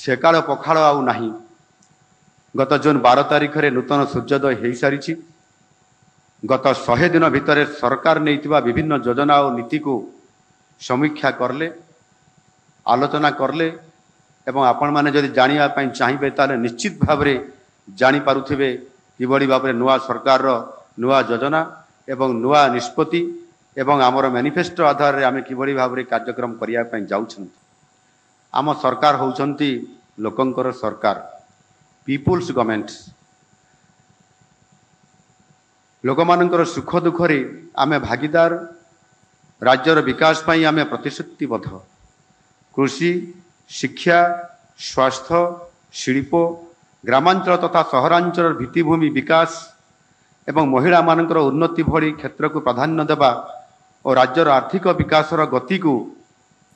সেকাল পখাল আউ নাহি। গত জুন 12 তারিখে নূতন সূর্যোদয় হয়ে সারিছি। গত 100 দিন ভিতরে সরকার নেইতিবা বিভিন্ন যোজনা ও নীতিকু সমীক্ষা করলে, আলোচনা করলে এবং আপন মানে যদি জানিবা পাই চাহিবে তাহলে নিশ্চিত ভাবে জানি পারুথিবে কিবড়ি ভাবে নূয়া সরকারর নূয়া যোজনা এবং নূয়া নিষ্পত্তি এবং আমার ম্যানিফেস্টো আধারে আমি কিবড়ি ভাবে কার্যক্রম করিয়া পাই যাউছন্তি। आम सरकार होउछंती लोकंकर सरकार, पीपुल्स गवर्नमेंट। लोक मानकर सुख दुखरे आमे भागीदार, राज्यर विकास पाई आमे प्रतिश्रुतिबद्ध। कृषि, शिक्षा, स्वास्थ्य, शिल्प, ग्रामांचल तथा सहरांचल भित्तिभूमि विकास एवं महिला मानकर उन्नति भली क्षेत्र को प्राधान्य देवा और राज्यर आर्थिक विकासर गति को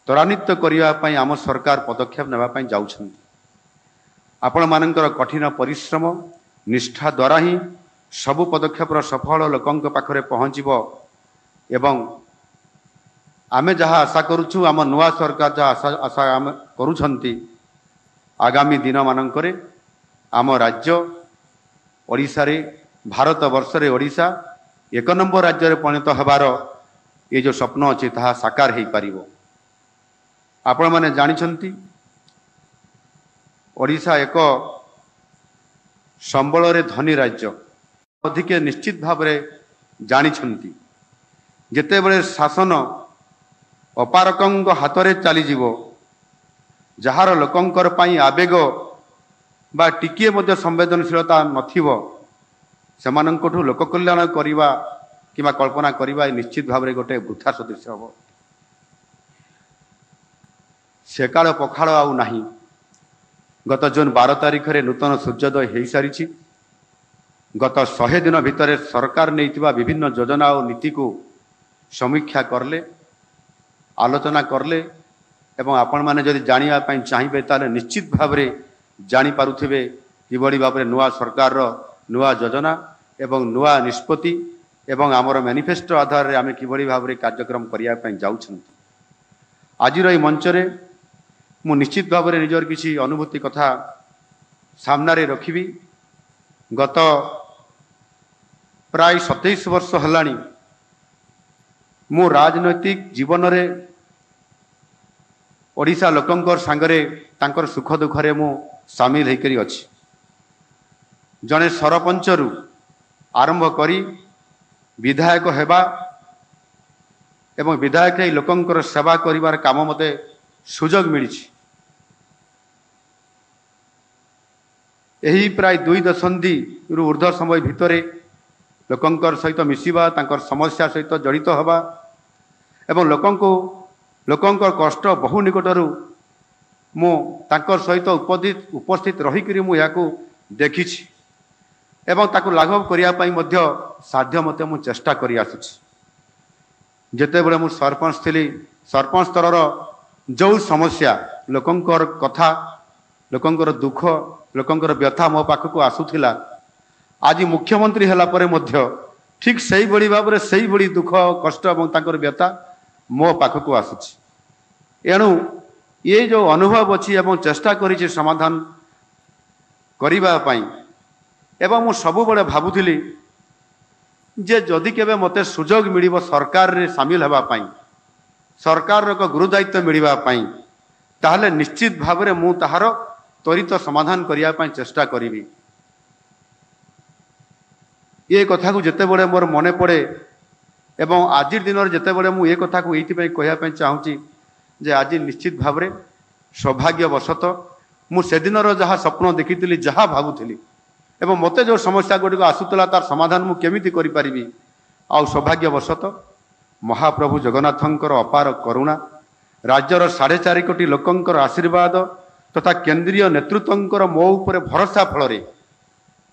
त्वरान्वित करने आम सरकार पदक्षेप नेबाई जाउछंती। आपण मानकर कठिन परिश्रम निष्ठा द्वारा ही सबु पदक्षेपर सफल लोकंक पाखरे पहुँचबो एवं आमे जहाँ आशा करुछु आम नुआ सरकार जहाँ आशा आम करुछंती आगामी दिन मानकरे आम राज्य ओडिशा रे भारत वर्ष रे ओडिशा 1 नंबर राज्य रे परिणत हेबार ये जो स्वप्न अछि ताहा साकार हेई पारिबो। आपण माने जानिछंती ओडिशा एक संबल रे धनी राज्य। अधिक निश्चित भाव रे जानिछंती जेते बेले शासन अपारकंग हाथ रे चली जीवो, जहार लोकंकर पाई आवेग बा टिकिए मध्य संवेदनशीलता नथिबो, सेमानंकठु लोक कल्याण करिवा किबा कल्पना करिवा निश्चित भाव रे गोटे वृथा सदृश हबो। सेकाल पखाल आउ नाही। गत जून 12 तारिखरे नूतन सूर्योदय हो सारी। गत 100 दिन भितर सरकार नेइतिबा विभिन्न योजना और नीति को समीक्षा करले, आलोचना करले एवं आपण माने जदि जानिबा पई चाहिबे ताले निश्चित भाबरे जानि पारुथिबे किबड़ी भाबरे नुआ सरकार नुआ योजना एवं नुआ निष्पत्ति एवं आमर मैनिफेस्टो आधार रे आमे किबड़ी भाबरे कार्यक्रम करिया पई जाउछंती। आजिर ए मंचरे मु निश्चित भाव में निजर किसी अनुभूति कथा सामना रे रखिबी। गत प्राय 27 वर्ष हलानी मु राजनैतिक जीवन रे ओडिशा लोकंकर सांगरे तांकर सुख दुखरे मु सामिल होकर अछि। जने सरपंचरू आरंभ करी विधायक हेबा एवं विधायक लोकंकर सेवा करिवार काम मते सुजोग मिली। यही प्राय 2 दशंधि रु ऊर्ध्व समय भितरे लोकंकर सहित मिसिबा, तांकर समस्या सहित जड़ित हवा एवं लोकंकर कष्ट बहु निकटरू मु तांकर सहित उपस्थित रहिकरी मु याकू देखिछि एवं ताकू लाघव करिया पई मध्य साध्य मते मु चेष्टा करि आसुछि। जेतेबेले मु सरपंच थिली, सरपंच स्तरर जो समस्या लोकंकर कथा, लोकंकर दुख, लोकंकर व्यथा मो पाखक आसुथिला, आज मुख्यमंत्री हला परे मध्य ठीक सही बड़ी भाव रे सही बड़ी दुख कष्ट एवं तांकर व्यथा मो पाखक आसुछि। एणु ये जो अनुभव अछि एवं चेष्टा करिछि समाधान करिबा पई एवं मु सबु बळे भाबुथिली जे जदि केबे मते सुजोग मिलिबो सरकार रे शामिल हेबा पई, सरकार एक गुरुदायित्व मिलवा ताहले निश्चित भाव में मु ताहार त्वरित समाधान करने चेष्टा करी। ये कथा को जिते बड़े मोर मने पड़े एवं आज दिन जिते बड़े मु ये कथा को ये कहवाई चाहूँगी जे आज निश्चित भाव में सौभाग्यवशत मुझे दिनर जहाँ स्वप्न देखी जहाँ भावुली एवं मते जो समस्या गुड़िक आसूला तार समाधान मु केमिति करि परिबी। आउ सौभाग्यवशत महाप्रभु जगन्नाथंकर अपार करुणा, राज्यर 4.5 कोटी लोकंकर आशीर्वाद तथा केंद्रीय नेतृत्वंकर मो उपरे भरोसा फल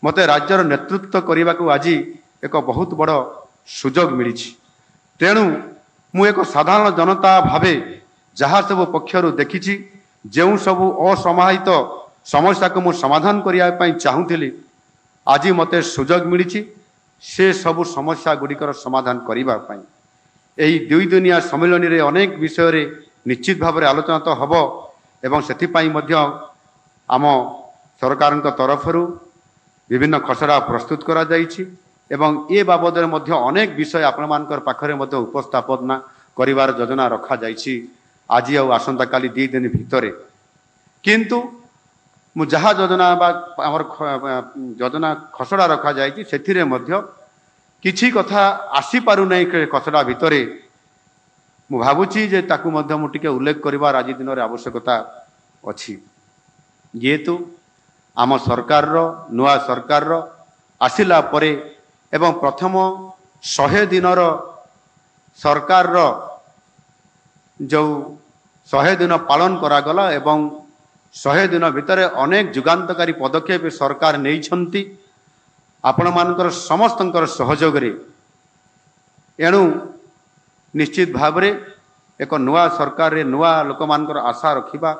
मते राज्यर नेतृत्व करने को आज एक बहुत बड़ सुजोग मिली। तेणु मु एक साधारण जनता भावे जहाँ सब पक्षर देखी जो सब असमाहित समस्या को मु समाधान करने चाहूली, आज मते सुजोग मिली से सबु समस्या गुड़िकर समाधान करने। यही 2 दिनिया सम्मेलन रे अनेक विषय रे निश्चित भाव में आलोचना तो हम एवं से आम सरकार तरफरु विभिन्न खसड़ा प्रस्तुत करा जाइछि एवं ए बाबद अनेक विषय आपण पाखरे उपस्थापना करिवार योजना रखा जाइछि आज आसंता काली 2 दिन भितरे किंतु मु जहा योजना बा हमर योजना खसड़ा रखा जाइछि सेथिरे मध्य किछि कथा आसी पारु नै खसड़ा भितरे मु भाबुछि जे ताकु मध्य मु टिके उल्लेख करिवार आज दिन रे आवश्यकता अछि जेतु आम सरकार नुआ सरकार आसिला परे एवं प्रथम 100 दिनर सरकार जो 100 दिन पालन करागला एवं 100 दिन भितर अनेक जुगान्तकारी पदक्षेप सरकार नहीं आपण मानकर समस्तंकर सहयोग रे एणु निश्चित भाव रे एक नुआ सरकार रे नुआ लोक मानकर आशा रखिबा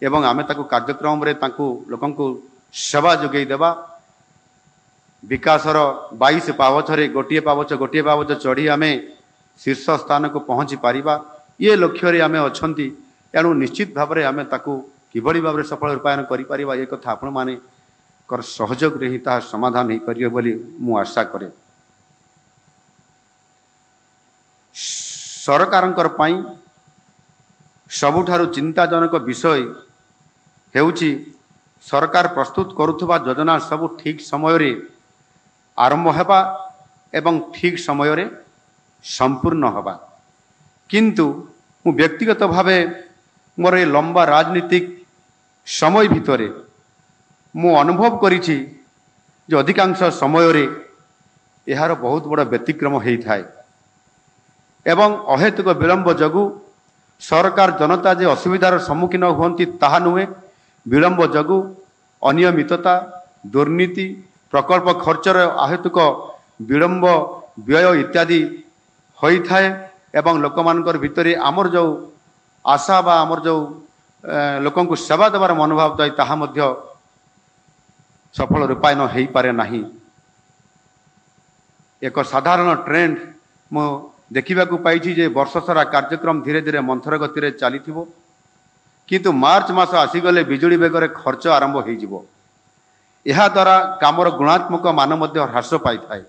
एवं आमे ताकू कार्यक्रम रे ताकू लोकन को सेवा जोगई देबा विकासर 22 पावछरे गोटे पावच चढ़ी आमे शीर्ष स्थान को पहुँची पारिबा ये लक्ष्य रे आमे अछंती एणु निश्चित भाव रे आमे ताकू किभली भाव रे सफल रूपायन करि पारिबा ये कथा आपण माने कर सहयोग रे ही ता समाधान ही करियो बोली मु आशा करे। सरकारंकर पई सबुठारु चिंताजनक विषय हेउची सरकार प्रस्तुत करुथबा योजना सब ठीक समय रे आरंभ हेबा एवं ठीक समय रे संपूर्ण हबा किंतु मु व्यक्तिगत भावे मोर ए लंबा राजनीतिक समय भितरे मु अनुभव करिछि जे अधिकांश समय रे एहार बहुत बड़ व्यतिक्रम हेई थाए एवं अहेतुक विलंब जगु सरकार जनता जे असुविधार सम्मुखीन हुअन्ति ताहा नुहे विलंब जगु अनियमितता दुर्नीति प्रकल्प खर्चर अहेतुक विलंब व्यय इत्यादि होई थाए एवं लोकमानकर भितरे आमर जो आशा बा आमर जो लोकन को सेवा देवार मनोभाव थाए ताहा मध्य सफल रूपायन हेई पारे नाही। एक साधारण ट्रेंड मु देखा पाई जे वर्ष सारा कार्यक्रम धीरे धीरे मंथर गति रे चलीथिबो किंतु मार्च मास आसीगले बिजुली बेगर खर्च आरंभ हो यह द्वारा कामर गुणात्मक मान मध्य ह्रास पाई थाए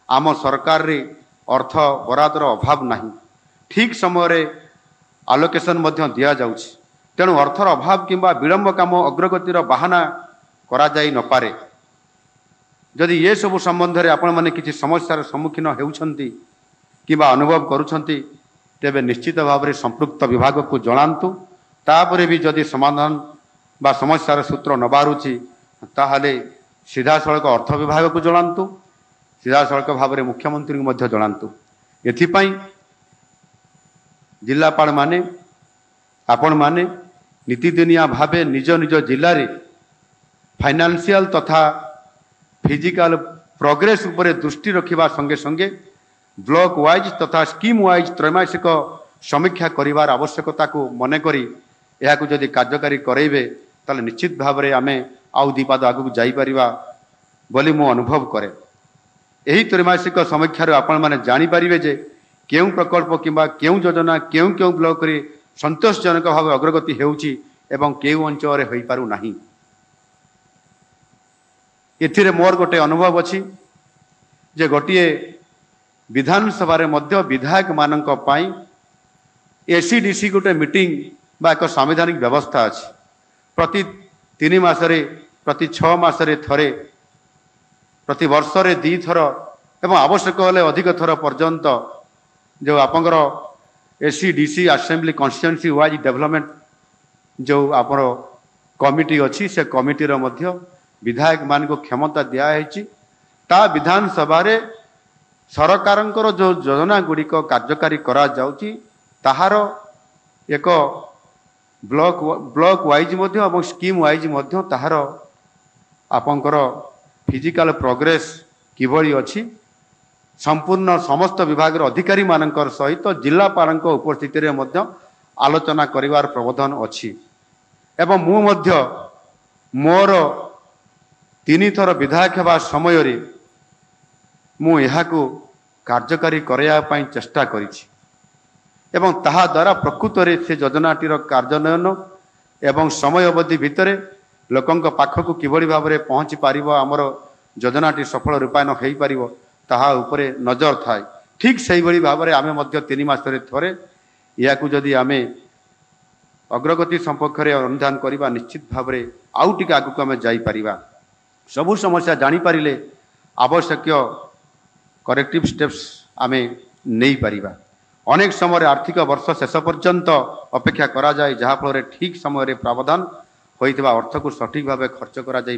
आम सरकार रे अर्थ बरादर अभाव नहीं ठीक समय रे आलोकेशन मध्य दिया जाउछि तेणु अर्थर अभाव किंबा विलंब काम अग्रगतिर बाहाना करा जाई न पारे जदि ये सब संबंध रे आपण माने किछि समस्यार सम्मुखीन हेउछंती किंबा अनुभव करुछंती तेबे निश्चित भाव रे संपृक्त विभाग को जणांतु तापरे भी जदि समाधान बा समस्यार सूत्र न बारुछि ताहले सीधा सड़क अर्थ विभाग को जणांतु सीधा सड़क भाव रे मुख्यमंत्री को मध्य जणांतु एथिपाई जिल्लापाल माने आपण माने नीतिदिनिया भावे निज निज जिल्ला रे फाइनेंशियल तथा फिजिकल प्रोग्रेस उपरे दृष्टि रखिबा संगे संगे ब्लॉक वाइज तथा स्कीम वाइज त्रैमासिक समीक्षा करिवार आवश्यकता को मने करी यह जदि कार्यकारी करेबे ताले निश्चित भाव रे आमे आउ दीपाद आगु जाई परिबा बोली मु अनुभव करे। एही त्रैमासिक समीक्षा रे आपण माने जानि परिबे जे केउ प्रकल्प किंबा केउ योजना केउ केउ ब्लॉक रे संतोषजनक भाव अग्रगति हेउची एवं केउ अंचल रे होई पारु नाही। एथिरे मोर गोटे अनुभव अछि जे गोटिए विधानसभा रे मध्य विधायक मानक पाई एसीडीसी गोटे मीटिंग बा एक संवैधानिक व्यवस्था अछि प्रति 3 मासरे प्रति 6 मासरे थरे प्रति वर्ष रे 2 थर एवं आवश्यक होले अधिक थर पर्यंत जो आपंकर AC DC assembly constituency wise development जो आपन कमिटी अछि से कमिटी रो मध्य विधायक मान को क्षमता दिया है ता विधानसभा रे सरकारंकर जो योजना गुड़िक कार्यकारी करा जाउची ताहार एक ब्लॉक वाइज मध्य और स्कीम वाइज मध्य ताहार आपंकर फिजिकल प्रोग्रेस किभली अछि संपूर्ण समस्त विभाग अधिकारी मानकर सहित जिलापाल उपस्थिति रे मध्य आलोचना करिवार प्रबोधन अछि एवं मु मध्य मोर 3 थर विधायक हेबा समय रे मु यहाको कार्यकारी कराया पई चेष्टा करिछि एवं ताहा द्वारा प्रकृत रे से योजनाटीर कार्यान्वयन एवं समय अवधि भितरे ଲୋକଙ୍କ ପାଖକୁ କିଭଳି ଭାବରେ ପହଞ୍ଚି ପାରିବ, ଆମର ଯୋଜନାଟି ସଫଳ ରୂପାୟନ ହୋଇପାରିବ ତାହା ଉପରେ ନଜର ଥାଏ। ଠିକ୍ ସେହିଭଳି ଭାବରେ ଆମେ ମଧ୍ୟ 3 ମାସରେ ଥରେ ଏହାକୁ ଯଦି ଆମେ ଅଗ୍ରଗତି ସମ୍ପର୍କରେ ଅନୁଧ୍ୟାନ କରିବା ନିଶ୍ଚିତ ଭାବରେ ଆଉ ଟିକେ ଆଗକୁ ଆମେ ଯାଇପାରିବା। ସବୁ ସମସ୍ୟା ଜାଣିପାରିଲେ ଆବଶ୍ୟକୀୟ କରେକ୍ଟିଭ ଷ୍ଟେପ୍ସ ଆମେ ନେଇପାରିବା। ଅନେକ ସମୟରେ ଆର୍ଥିକ ବର୍ଷ ଶେଷ ପର୍ଯ୍ୟନ୍ତ ଅପେକ୍ଷା କରାଯାଏ, ଯାହାଫଳରେ ଠିକ୍ ସମୟରେ ପ୍ରାବଧାନ ହୋଇଥିବା ଅର୍ଥକୁ ସଠିକ୍ ଭାବେ ଖର୍ଚ୍ଚ କରାଯାଇ